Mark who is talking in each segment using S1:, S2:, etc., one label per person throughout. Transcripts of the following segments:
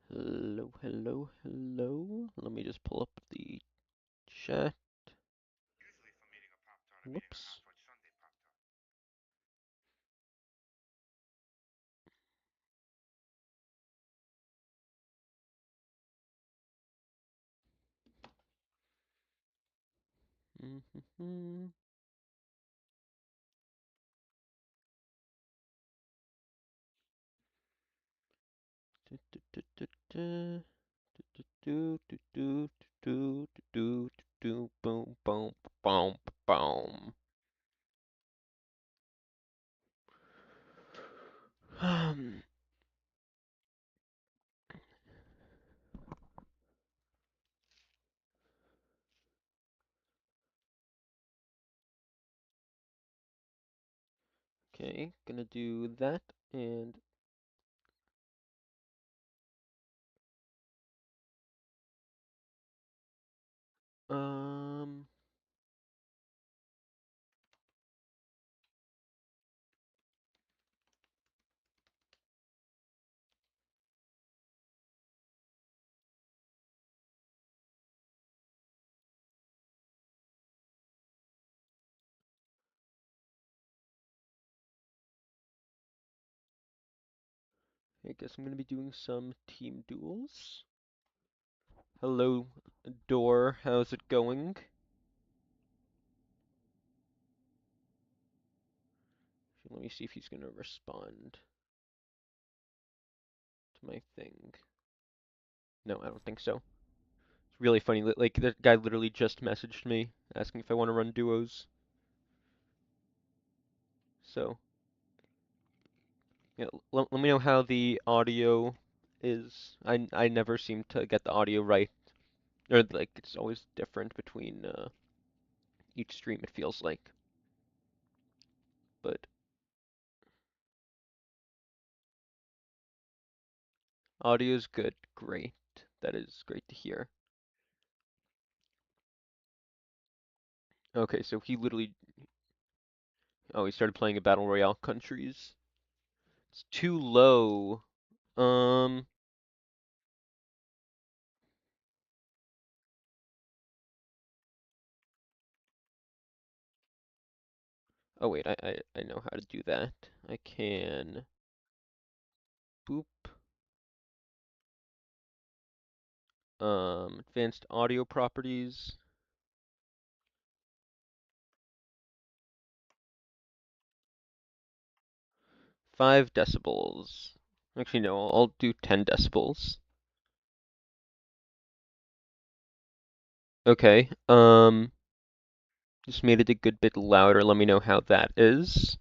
S1: Hello, hello, hello. Let me just pull up the chat. Whoops. Mm-hmm. Boom, boom, boom, boom. Okay, gonna do that and um I guess I'm gonna be doing some team duels. Hello, Door, how's it going? Let me see if he's gonna respond to my thing. No, I don't think so. It's really funny. Like, that guy literally just messaged me asking if I want to run duos. So, yeah, let me know how the audio is. I never seem to get the audio right. Or, like, it's always different between each stream, it feels like. But audio is good. Great. That is great to hear. Okay, so he literally... Oh, he started playing a Battle Royale countries. It's too low. Um... Oh wait, I know how to do that. I can boop advanced audio properties. 5 decibels. Actually no, I'll do 10 decibels. Okay. Just made it a good bit louder. Let me know how that is.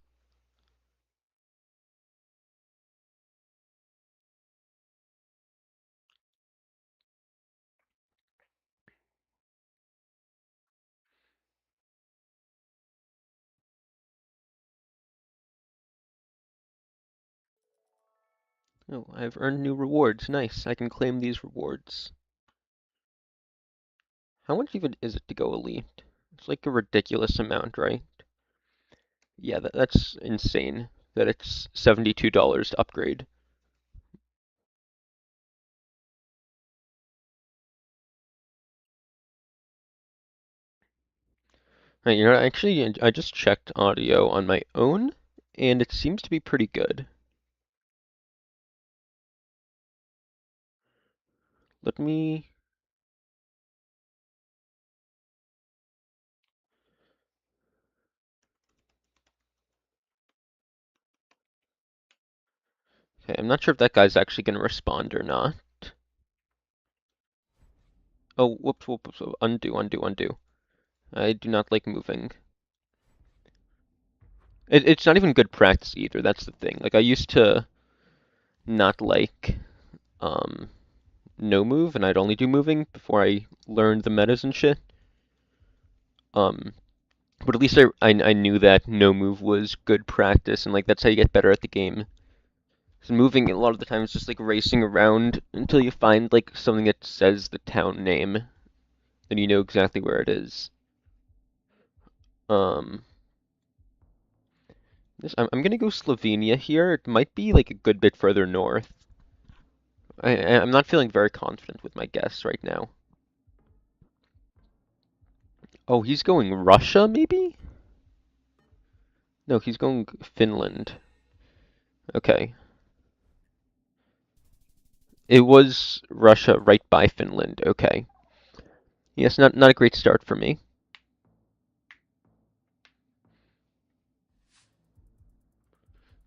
S1: Oh, I've earned new rewards. Nice. I can claim these rewards. How much even is it to go elite? It's like a ridiculous amount, right? Yeah, that's insane that it's $72 to upgrade. Right, you know, actually, I just checked audio on my own, and it seems to be pretty good. Let me... Okay, I'm not sure if that guy's actually gonna respond or not. Oh, whoops, whoops, whoops. Undo, undo, undo. I do not like moving. It's not even good practice either, that's the thing. Like, I used to not like um, no move, and I'd only do moving before I learned the metas and shit. Um, but at least I knew that no move was good practice, and like that's how you get better at the game. So moving a lot of the time is just like racing around until you find like something that says the town name, then you know exactly where it is. Um, I'm gonna go Slovenia here. It might be like a good bit further north. I'm not feeling very confident with my guess right now. Oh, he's going Russia, maybe? No, he's going Finland. Okay. It was Russia right by Finland. Okay. Yes, not a great start for me.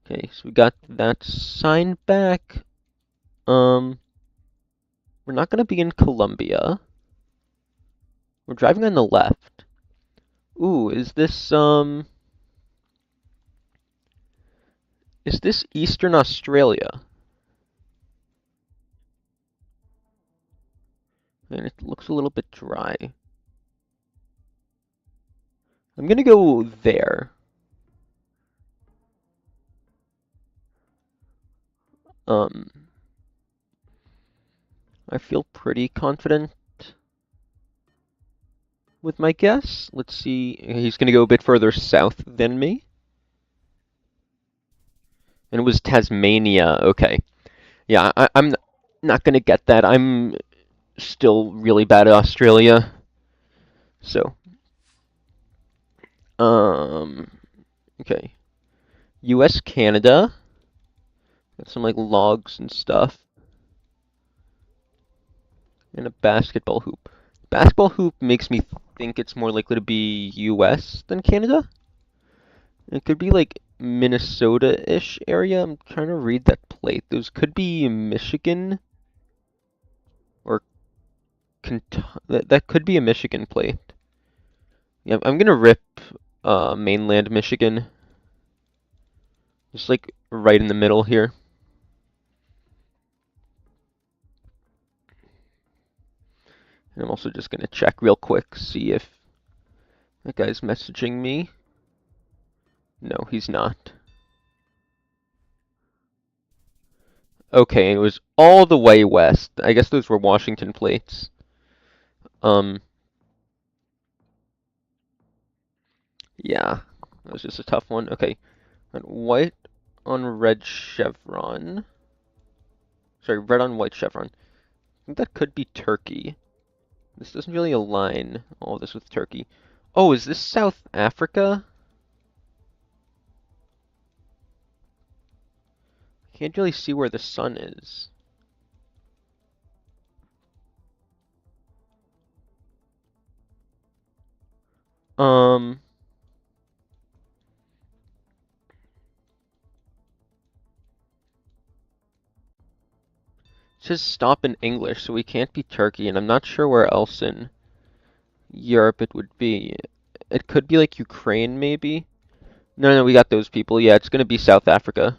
S1: Okay, so we got that sign back. We're not gonna be in Colombia. We're driving on the left. Ooh, is this Eastern Australia? And it looks a little bit dry. I'm gonna go there. Um, I feel pretty confident with my guess. Let's see. He's gonna go a bit further south than me. And it was Tasmania. Okay. Yeah, I'm not gonna get that. I'm still really bad at Australia. So, um, okay. U.S. Canada. Got some like logs and stuff. And a basketball hoop. Basketball hoop makes me think it's more likely to be U.S. than Canada. It could be like Minnesota-ish area. I'm trying to read that plate. Those could be Michigan or Kentucky. That could be a Michigan plate. Yeah, I'm gonna rip mainland Michigan. Just like right in the middle here. And I'm also just gonna check real quick, see if that guy's messaging me. No, he's not. Okay, it was all the way west. I guess those were Washington plates. Um, yeah, that was just a tough one. Okay, and white on red chevron. Sorry, red on white chevron. I think that could be Turkey. This doesn't really align all this with Turkey. Oh, is this South Africa? Can't really see where the sun is. Um, it says stop in English, so we can't be Turkey, and I'm not sure where else in Europe it would be. It could be like Ukraine, maybe? No, no, we got those people. Yeah, it's gonna be South Africa.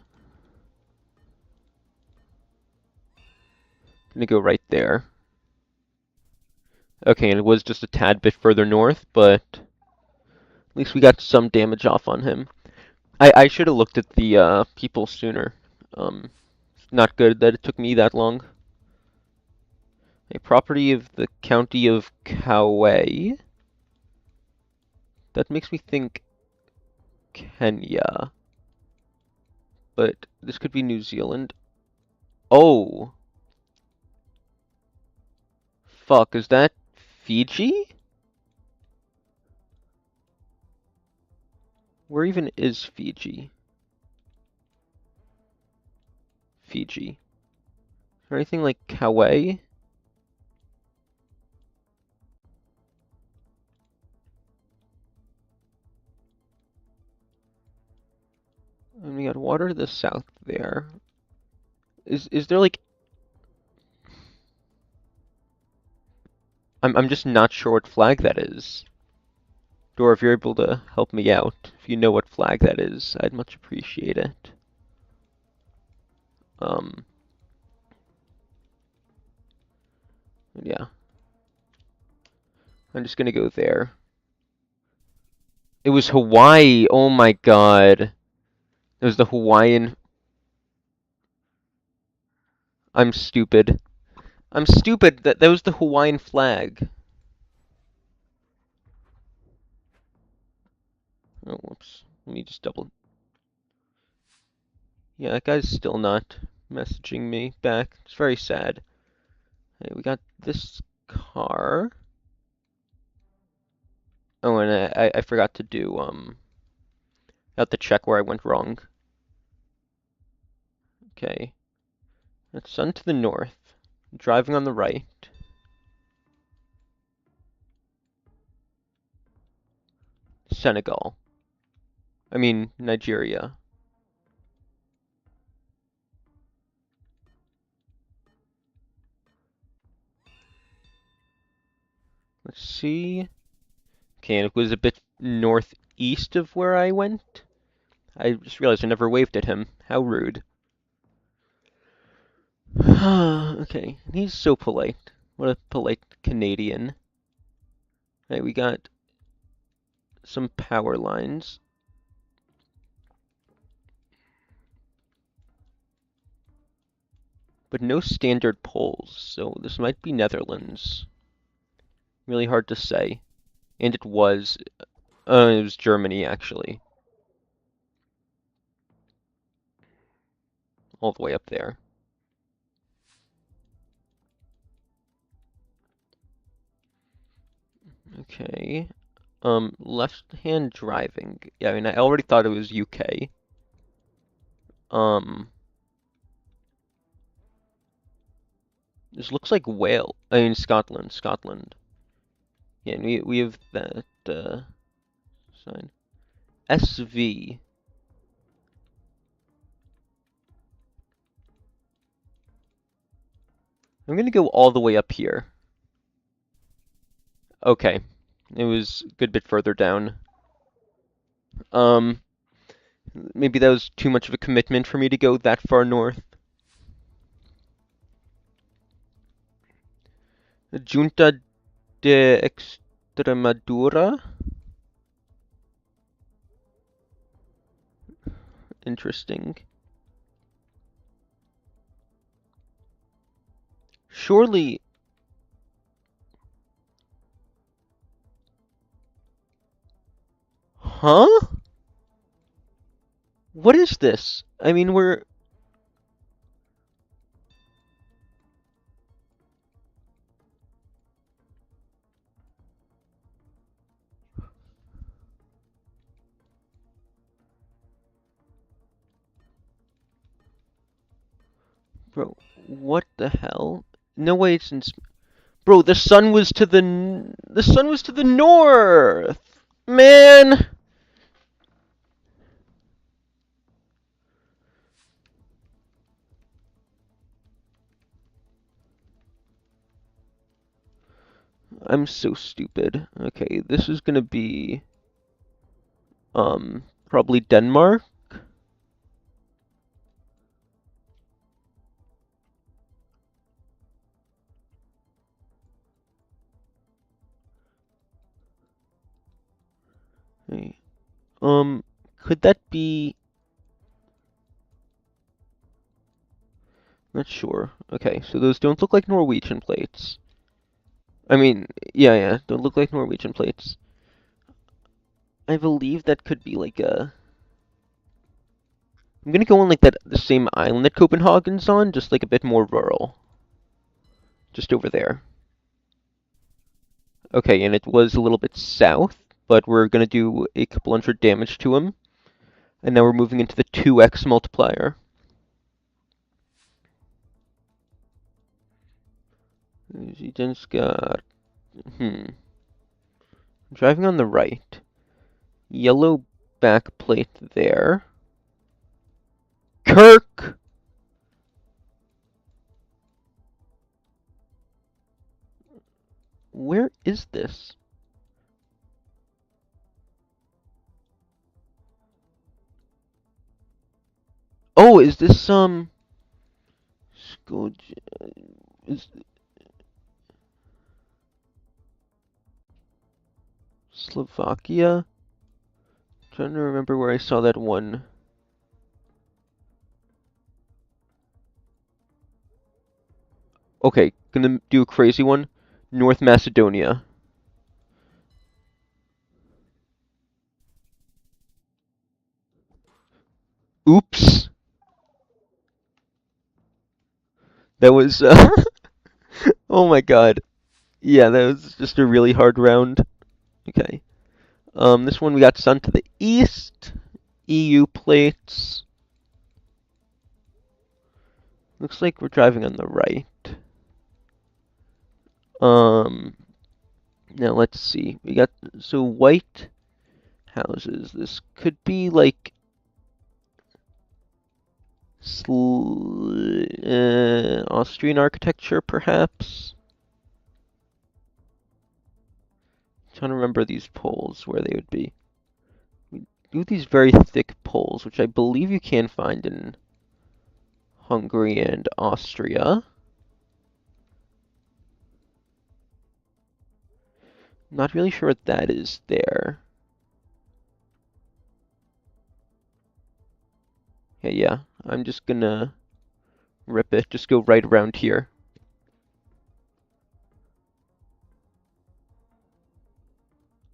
S1: Gonna go right there. Okay, and it was just a tad bit further north, but at least we got some damage off on him. I should have looked at the people sooner. Not good that it took me that long. A property of the county of Kauai. That makes me think Kenya, but this could be New Zealand. Oh, fuck, is that Fiji? Where even is Fiji? Fiji. Is there anything like Kauai? And we got water to the south there. Is there like I'm just not sure what flag that is. Dora, if you're able to help me out, if you know what flag that is, I'd much appreciate it. Um, yeah. I'm just gonna go there. It was Hawaii. Oh my God. It was the Hawaiian. I'm stupid. I'm stupid. That was the Hawaiian flag. Oh, whoops. Let me just double. Yeah, that guy's still not messaging me back. It's very sad. Hey, we got this car. Oh, and I forgot to do got to check where I went wrong. Okay. That's sun to the north. Driving on the right. Senegal. I mean, Nigeria. Let's see. Okay, and it was a bit northeast of where I went. I just realized I never waved at him. How rude. Okay, he's so polite. What a polite Canadian. Right, we got some power lines. But no standard poles, so this might be Netherlands. Really hard to say. And it was Germany, actually. All the way up there. Okay. Left-hand driving. Yeah, I mean, I already thought it was UK. This looks like Wales. I mean, Scotland. Scotland. Yeah, and we have that sign. SV. I'm gonna go all the way up here. Okay. It was a good bit further down. Maybe that was too much of a commitment for me to go that far north. Junta de Extremadura? Interesting. Surely... Huh? What is this? I mean, we're... Bro, what the hell? No way it's in... Bro, the sun was to the sun was to the north! Man! I'm so stupid. Okay, this is gonna be... Probably Denmark? Hey, could that be... Not sure. Okay, so those don't look like Norwegian plates. I mean, yeah, don't look like Norwegian plates. I believe that could be like a... I'm gonna go on like the same island that Copenhagen's on, just like a bit more rural. Just over there. Okay, and it was a little bit south, but we're gonna do a couple hundred damage to him. And now we're moving into the 2x multiplier. Driving on the right. Yellow backplate there. Kirk! Where is this? Oh, is this is Slovakia? Trying to remember where I saw that one. Okay, gonna do a crazy one. North Macedonia. Oops. That was oh my god. Yeah, that was just a really hard round. Okay. This one we got sun to the east. EU plates. Looks like we're driving on the right. Um, Now let's see. We got so white houses. This could be like Austrian architecture, perhaps. Trying to remember these poles where they would be. We do these very thick poles, which I believe you can find in Hungary and Austria. Not really sure what that is there. Yeah, I'm just gonna rip it. Just go right around here.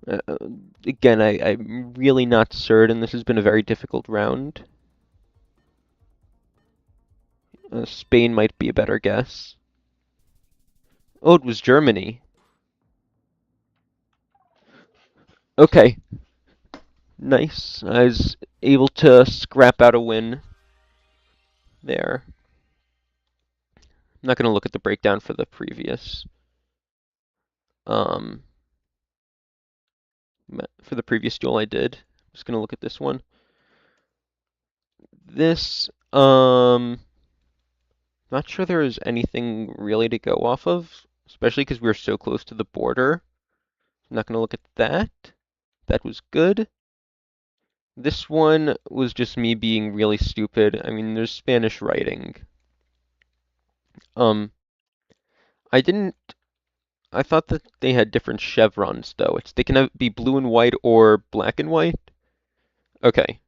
S1: Uh, uh, Again, I'm really not certain. This has been a very difficult round. Spain might be a better guess. Oh, it was Germany. Okay, nice. I was able to scrap out a win there. I'm not going to look at the breakdown for the um, previous duel I did. I'm just going to look at this one. This, not sure there is anything really to go off of, especially because we're so close to the border. I'm not going to look at that. That was good. This one was just me being really stupid. I mean, there's Spanish writing. Um, I didn't. I thought that they had different chevrons, though. They can be blue and white or black and white. Okay.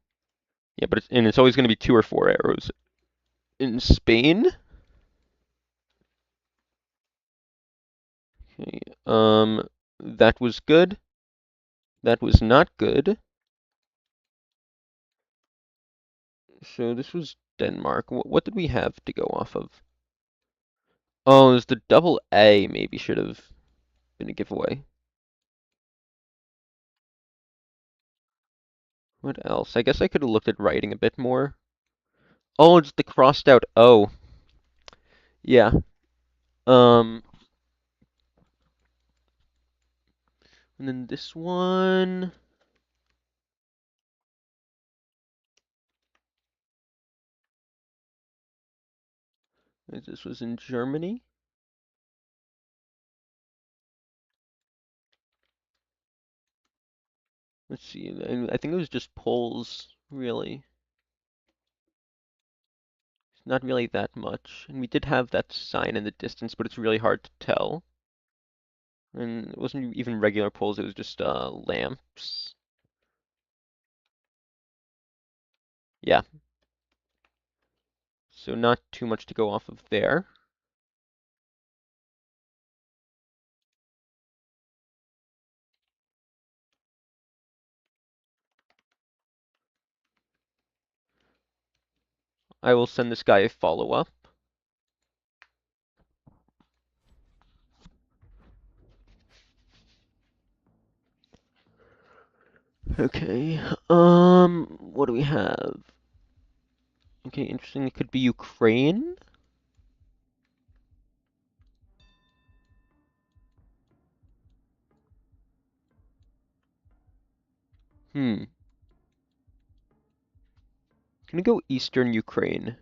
S1: Yeah, but it's always going to be 2 or 4 arrows. In Spain? Okay. That was good. That was not good. So this was Denmark. What did we have to go off of? Oh, it was the double A maybe should have been a giveaway. What else? I guess I could have looked at writing a bit more. Oh, it's the crossed out O. Yeah. Um, and then this one. This was in Germany. Let's see. I think it was just Poles, really. It's not really that much. And we did have that sign in the distance, but it's really hard to tell. And it wasn't even regular poles, it was just lamps. Yeah. So not too much to go off of there. I will send this guy a follow-up. Okay. What do we have? Okay, interesting. It could be Ukraine. Hmm. Gonna go Eastern Ukraine.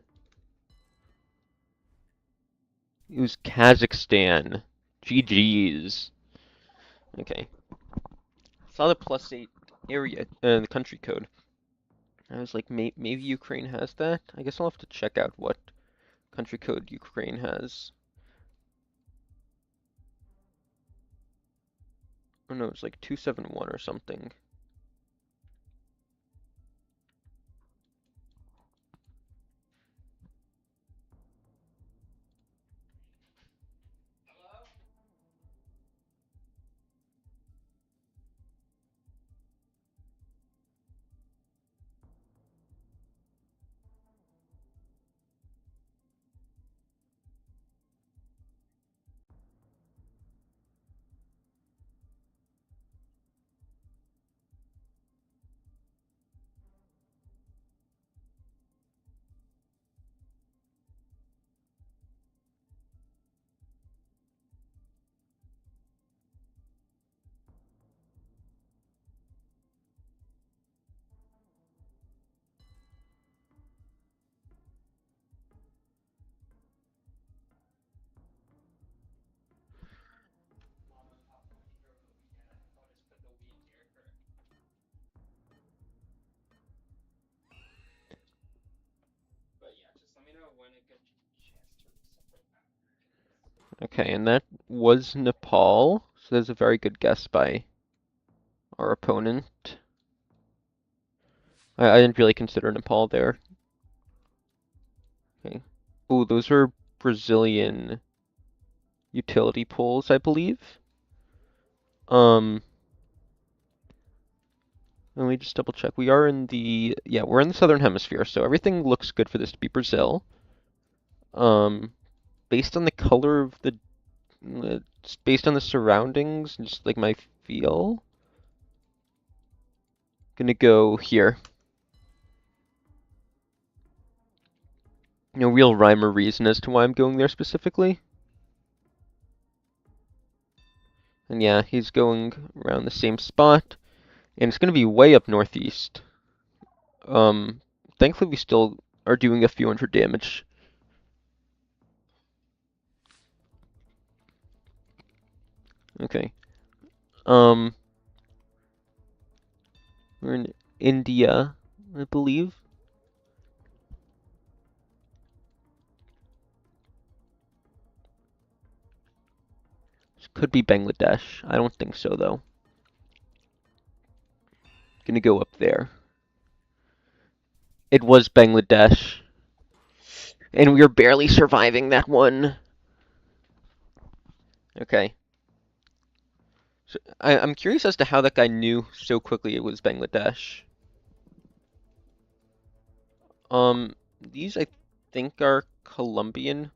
S1: It was Kazakhstan. GG's. Okay. Saw the +8 area, the country code. I was like, maybe Ukraine has that? I guess I'll have to check out what country code Ukraine has. Oh no, it's like 271 or something. Okay, and that was Nepal, so that's a very good guess by our opponent. I didn't really consider Nepal there. Okay. Ooh, those are Brazilian utility poles, I believe. Um, Let me just double check. We are in the, yeah, we're in the southern hemisphere, so everything looks good for this to be Brazil. Um, Based on the color of the, based on the surroundings, just like my feel, gonna go here. No real rhyme or reason as to why I'm going there specifically. And yeah, he's going around the same spot, and it's gonna be way up northeast. Um, Thankfully we still are doing a few hundred damage. Okay. Um, we're in India, I believe. This could be Bangladesh. I don't think so though. Gonna go up there. It was Bangladesh. And we are barely surviving that one. Okay. So I'm curious as to how that guy knew so quickly it was Bangladesh. These I think are Colombian.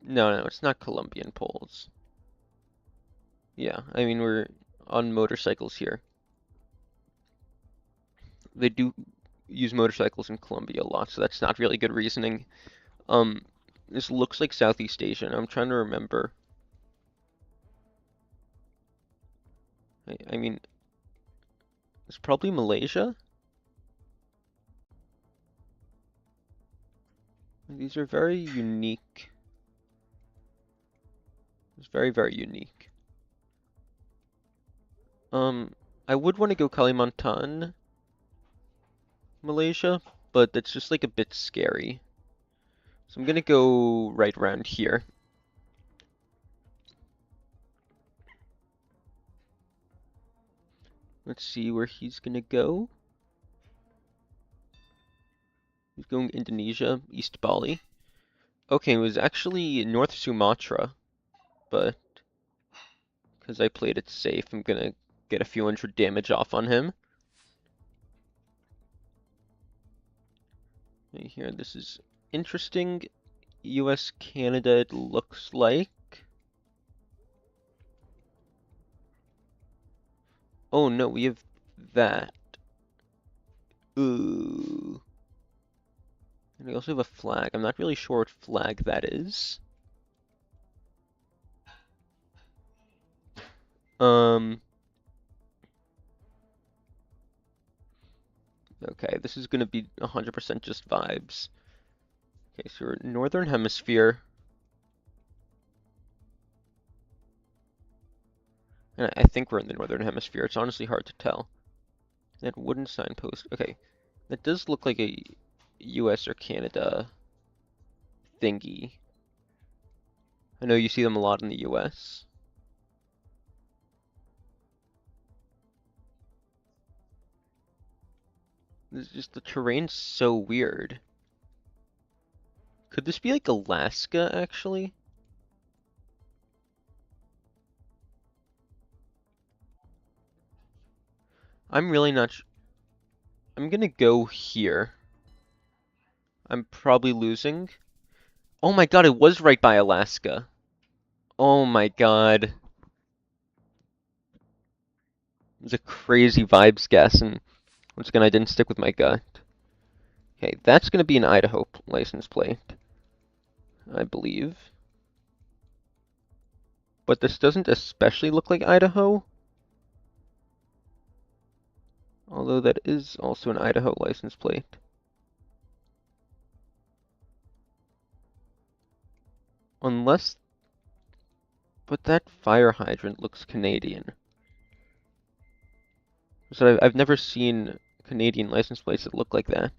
S1: No, it's not Colombian poles. Yeah, I mean we're on motorcycles here. They do use motorcycles in Colombia a lot, so that's not really good reasoning. This looks like Southeast Asia, and I'm trying to remember. I mean, it's probably Malaysia. These are very unique. It's very, very unique. I would want to go Kalimantan, Malaysia, but that's just like a bit scary. So I'm gonna go right around here. Let's see where he's gonna go. He's going Indonesia, East Bali. Okay, it was actually North Sumatra, but because I played it safe, I'm gonna get a few hundred damage off on him. Right here, this is interesting. US, Canada, it looks like. Oh no, we have that. Ooh. And we also have a flag. I'm not really sure what flag that is. Okay, this is gonna be 100% just vibes. Okay, so we're Northern Hemisphere. And I think we're in the northern hemisphere. It's honestly hard to tell. That wooden signpost. Okay, that does look like a U.S. or Canada thingy. I know you see them a lot in the U.S. This is just the terrain's so weird. Could this be like Alaska, actually? I'm really not I'm gonna go here. I'm probably losing. Oh my god, it was right by Alaska. Oh my god. It was a crazy vibes guess, and once again, I didn't stick with my gut. Okay, that's gonna be an Idaho license plate, I believe. But this doesn't especially look like Idaho. Although that is also an Idaho license plate. Unless... But that fire hydrant looks Canadian. So I've never seen Canadian license plates that look like that.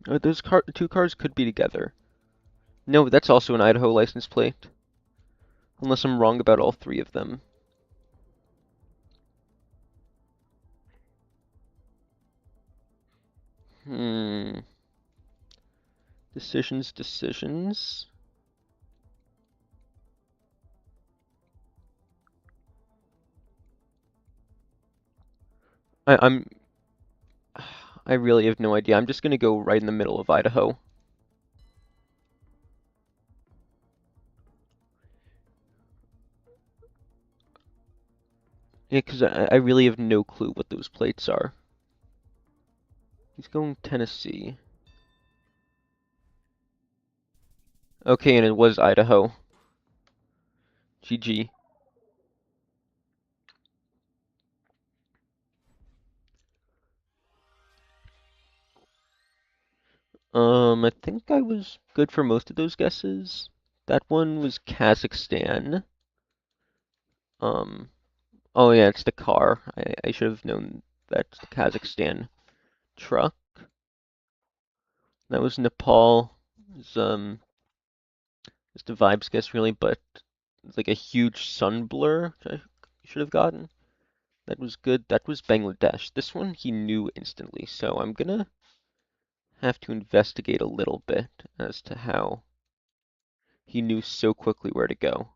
S1: Those two cars could be together. No, that's also an Idaho license plate. Unless I'm wrong about all three of them. Hmm. Decisions. I, I'm... I really have no idea. I'm just gonna go right in the middle of Idaho. Yeah, because I really have no clue what those plates are. He's going Tennessee. Okay, and it was Idaho. GG. I think I was good for most of those guesses. That one was Kazakhstan. Um, oh yeah, it's the car. I should have known that's the Kazakhstan truck. That was Nepal. It's just a vibes guess really, but it's like a huge sun blur, which I should have gotten. That was good. That was Bangladesh. This one he knew instantly, so I'm gonna have to investigate a little bit as to how he knew so quickly where to go.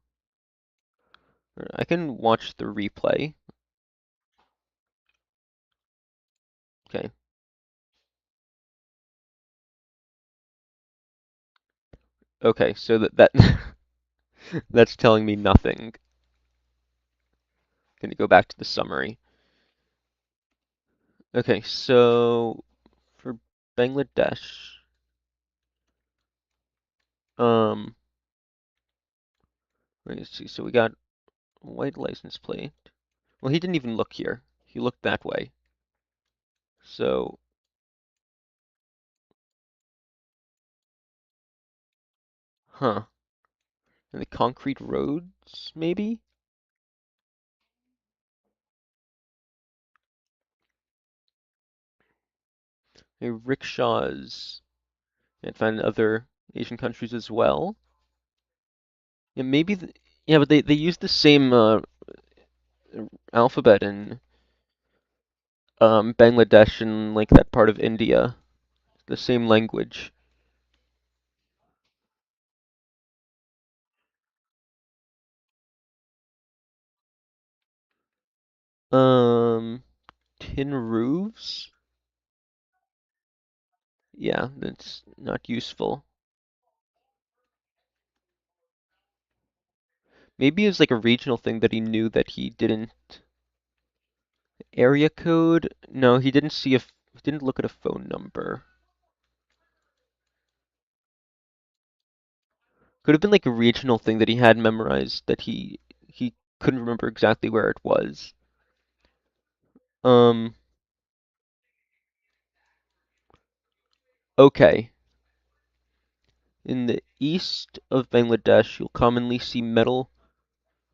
S1: I can watch the replay. Okay. Okay, so that that's telling me nothing. Gonna go back to the summary. Okay, so for Bangladesh, um, let's see. So we got white license plate. Well, he didn't even look here. He looked that way. So, huh. And the concrete roads, maybe? Rickshaws. And find other Asian countries as well. Yeah, maybe. Yeah, but they use the same alphabet in Bangladesh and like that part of India. The same language. Um, tin roofs? Yeah, that's not useful. Maybe it's like a regional thing that he knew that he didn't. Area code? No, he didn't see he didn't look at a phone number. Could have been like a regional thing that he had memorized that he couldn't remember exactly where it was. Um, okay. In the east of Bangladesh, you'll commonly see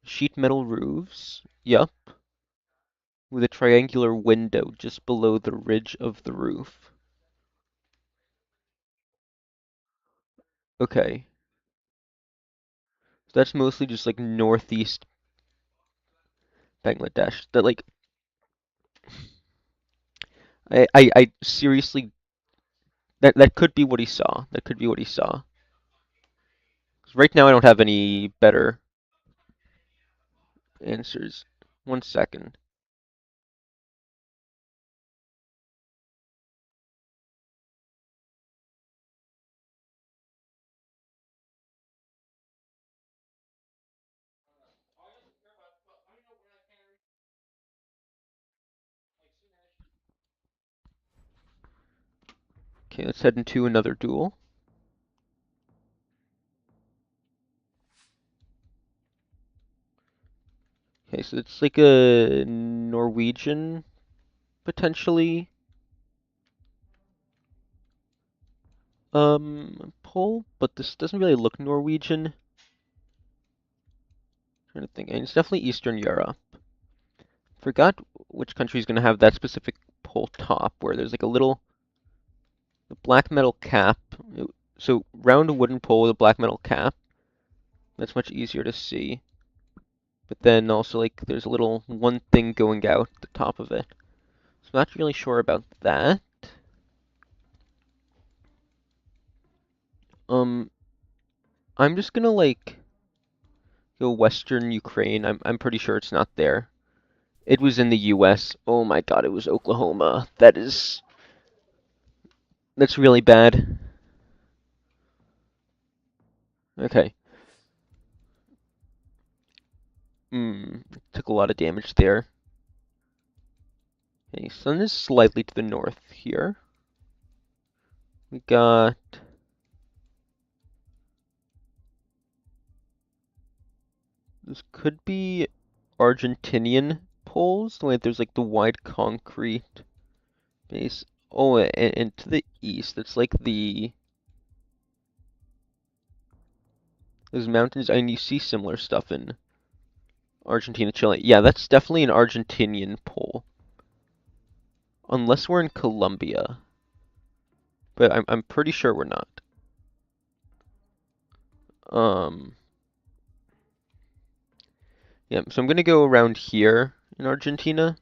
S1: sheet metal roofs. Yup, with a triangular window just below the ridge of the roof. Okay, so that's mostly just like northeast Bangladesh. That like I seriously that could be what he saw. That could be what he saw. 'Cause right now I don't have any better answers. 1 second. Okay, let's head into another duel. Okay, so it's like a Norwegian potentially pole, but this doesn't really look Norwegian. Trying to think. I mean, it's definitely Eastern Europe. Forgot which country is going to have that specific pole top where there's like a little black metal cap. So round wooden pole with a black metal cap. That's much easier to see. But then also like there's a little one thing going out the top of it. So I'm not really sure about that. Um, I'm just gonna like go Western Ukraine. I'm pretty sure it's not there. It was in the US. Oh my God, it was Oklahoma. That's really bad. Okay. Took a lot of damage there. Okay, sun is slightly to the north here. We got this could be Argentinian poles. The way there's like the wide concrete base. Oh, and to the east, it's like those mountains, and you see similar stuff in Argentina, Chile. Yeah, that's definitely an Argentinian pole. Unless we're in Colombia. But I'm pretty sure we're not. Um, yeah, so I'm gonna go around here in Argentina.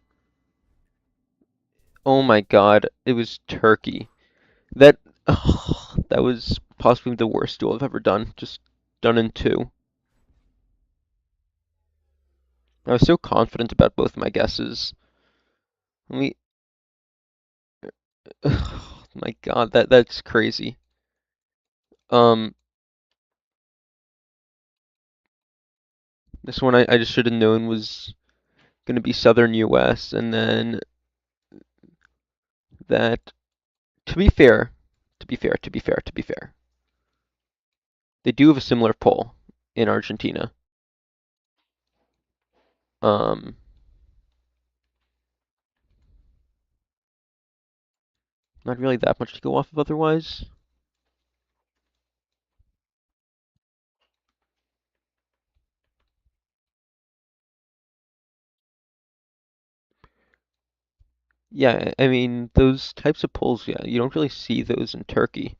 S1: Oh my God, it was Turkey. That that was possibly the worst duel I've ever done. Just done in two. I was so confident about both my guesses. Let me. Oh my God, that's crazy. Um, this one I just should have known was gonna be Southern U.S. and then that. To be fair, to be fair, they do have a similar poll in Argentina. Um, not really that much to go off of otherwise. Yeah, I mean those types of polls. Yeah, you don't really see those in Turkey.